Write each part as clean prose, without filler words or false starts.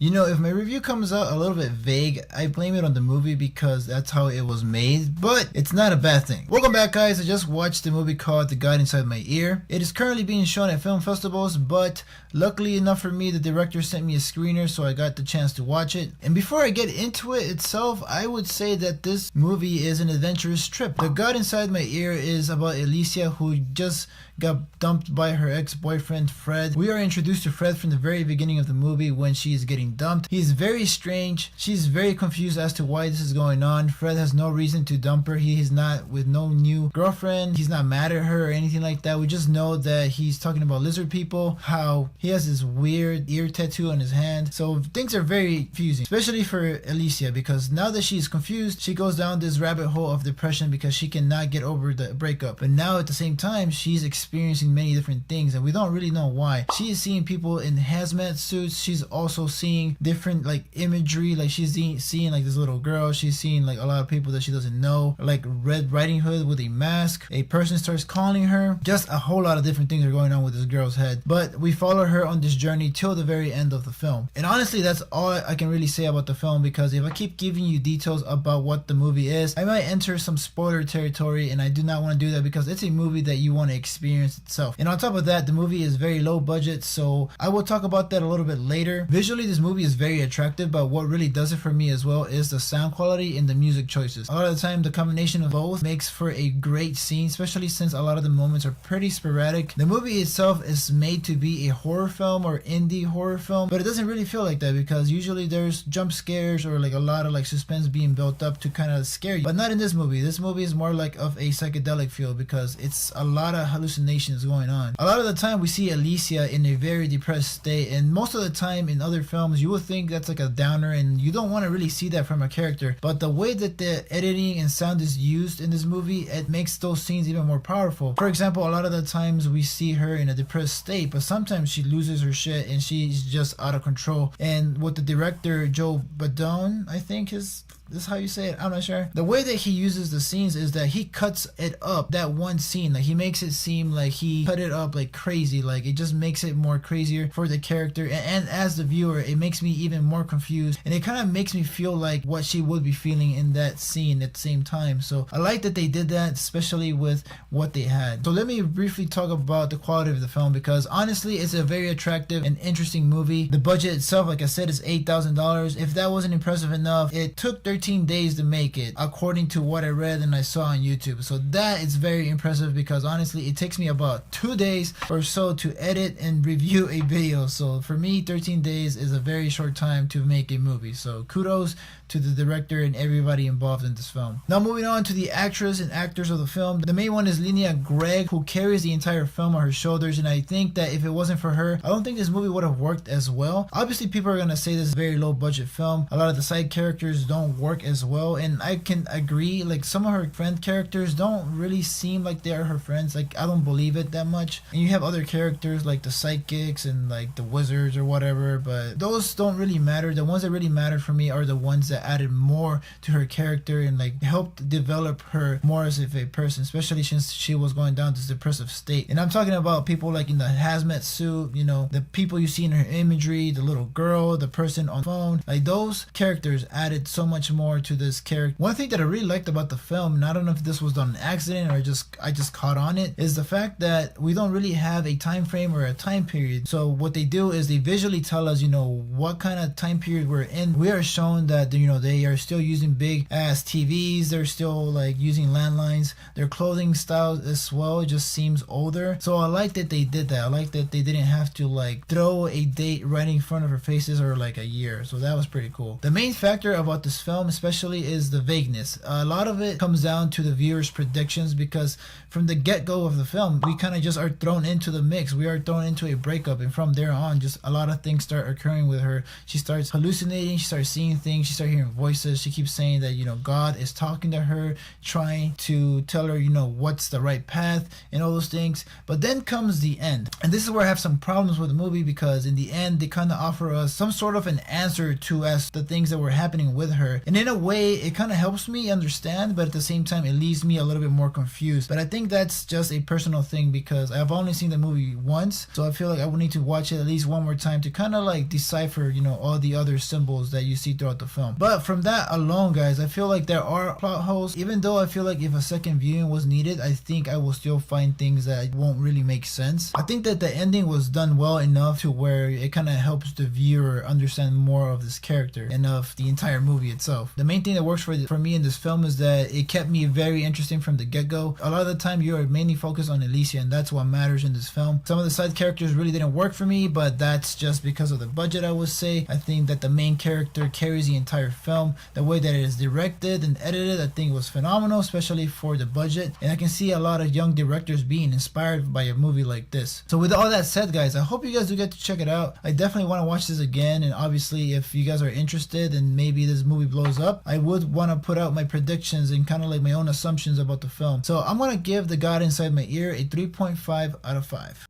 You know, if my review comes out a little bit vague, I blame it on the movie because that's how it was made, but it's not a bad thing. Welcome back, guys. I just watched the movie called The God Inside My Ear. It is currently being shown at film festivals, but luckily enough for me, the director sent me a screener, so I got the chance to watch it. And before I get into it itself, I would say that this movie is an adventurous trip. The God Inside My Ear is about Alicia, who just got dumped by her ex-boyfriend Fred. We are introduced to Fred from the very beginning of the movie when she is getting dumped. He's very strange. She's very confused as to why this is going on. Fred has no reason to dump her. He is not with no new girlfriend. He's not mad at her or anything like that. We just know that he's talking about lizard people, how he has this weird ear tattoo on his hand. So things are very confusing, especially for Alicia, because now that she's confused, she goes down this rabbit hole of depression because she cannot get over the breakup. But now at the same time, she's experiencing many different things and we don't really know why. She is seeing people in hazmat suits. She's also seeing different like imagery, like she's seeing like this little girl. She's seeing like a lot of people that she doesn't know, like Red Riding Hood with a mask. A person starts calling her. Just a whole lot of different things are going on with this girl's head, but we follow her on this journey till the very end of the film. And honestly, that's all I can really say about the film, because if I keep giving you details about what the movie is, I might enter some spoiler territory, and I do not want to do that because it's a movie that you want to experience itself. And on top of that, the movie is very low budget, so I will talk about that a little bit later. Visually, this movie is very attractive, but what really does it for me as well is the sound quality and the music choices. A lot of the time, the combination of both makes for a great scene, especially since a lot of the moments are pretty sporadic. The movie itself is made to be a horror film or indie horror film, but it doesn't really feel like that because usually there's jump scares or like a lot of like suspense being built up to kind of scare you, but not in this movie. This movie is more like of a psychedelic feel because it's a lot of hallucinations going on. A lot of the time we see Alicia in a very depressed state, and most of the time in other films you would think that's like a downer and you don't want to really see that from a character, but the way that the editing and sound is used in this movie, it makes those scenes even more powerful. For example, a lot of the times we see her in a depressed state, but sometimes she loses her shit and she's just out of control. And with the director Joe Badon, I think is how you say it, I'm not sure. The way that he uses the scenes is that he cuts it up, that one scene, like he makes it seem like he cut it up like crazy, like it just makes it more crazier for the character, and as the viewer it makes me even more confused, and it kind of makes me feel like what she would be feeling in that scene at the same time. So I like that they did that, especially with what they had. So let me briefly talk about the quality of the film, because honestly it's a very attractive and interesting movie. The budget itself, like I said, is $8,000. If that wasn't impressive enough, it took 13 days to make it, according to what I read and I saw on YouTube. So that is very impressive because honestly it takes me about 2 days or so to edit and review a video. So for me, 13 days is a very short time to make a movie. So kudos to the director and everybody involved in this film. Now moving on to the actress and actors of the film. The main one is Linnea Gregg, who carries the entire film on her shoulders, and I think that if it wasn't for her, I don't think this movie would have worked as well. Obviously people are gonna say this is a very low budget film. A lot of the side characters don't work as well, and I can agree. Like some of her friend characters don't really seem like they are her friends. Like I don't believe it that much. And you have other characters like the psychics and like the wizards or whatever, but those don't really matter. The ones that really mattered for me are the ones that added more to her character and like helped develop her more as a person, especially since she was going down this depressive state. And I'm talking about people like in the hazmat suit, you know, the people you see in her imagery, the little girl, the person on the phone. Like those characters added so much more to this character. One thing that I really liked about the film, and I don't know if this was done on accident or I just caught on it, is the fact that we don't really have a time frame or a time period. So what they do is they visually tell us, you know, what kind of time period we're in. We are shown that, you know, they are still using big ass TVs. They're still like using landlines. Their clothing style as well just seems older. So I like that they did that. I like that they didn't have to like throw a date right in front of our faces or like a year. So that was pretty cool. The main factor about this film especially is the vagueness. A lot of it comes down to the viewer's predictions, because from the get-go of the film we kind of just are thrown into the mix. We are thrown into a breakup, and from there on just a lot of things start occurring with her. She starts hallucinating, she starts seeing things, she starts hearing voices. She keeps saying that, you know, God is talking to her, trying to tell her, you know, what's the right path and all those things. But then comes the end, and this is where I have some problems with the movie, because in the end they kind of offer us some sort of an answer to as the things that were happening with her, And in a way, it kind of helps me understand, but at the same time, it leaves me a little bit more confused. But I think that's just a personal thing because I've only seen the movie once, so I feel like I would need to watch it at least one more time to kind of like decipher, you know, all the other symbols that you see throughout the film. But from that alone, guys, I feel like there are plot holes. Even though I feel like if a second viewing was needed, I think I will still find things that won't really make sense. I think that the ending was done well enough to where it kind of helps the viewer understand more of this character and of the entire movie itself. The main thing that works for me in this film is that it kept me very interesting from the get-go. A lot of the time you are mainly focused on Alicia, and that's what matters in this film. Some of the side characters really didn't work for me, but that's just because of the budget, I would say. I think that the main character carries the entire film. The way that it is directed and edited, I think was phenomenal, especially for the budget. And I can see a lot of young directors being inspired by a movie like this. So with all that said, guys, I hope you guys do get to check it out. I definitely want to watch this again, and obviously if you guys are interested and maybe this movie blows up, I would want to put out my predictions and kind of like my own assumptions about the film. So I'm going to give The God Inside My Ear a 3.5 out of 5.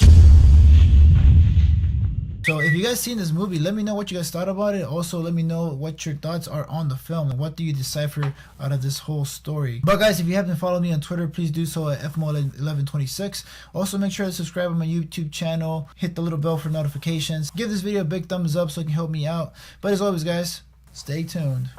So if you guys seen this movie, let me know what you guys thought about it. Also, let me know what your thoughts are on the film and what do you decipher out of this whole story. But guys, if you haven't followed me on Twitter, please do so at FMO1126. Also, make sure to subscribe on my YouTube channel. Hit the little bell for notifications. Give this video a big thumbs up so it can help me out. But as always, guys, stay tuned.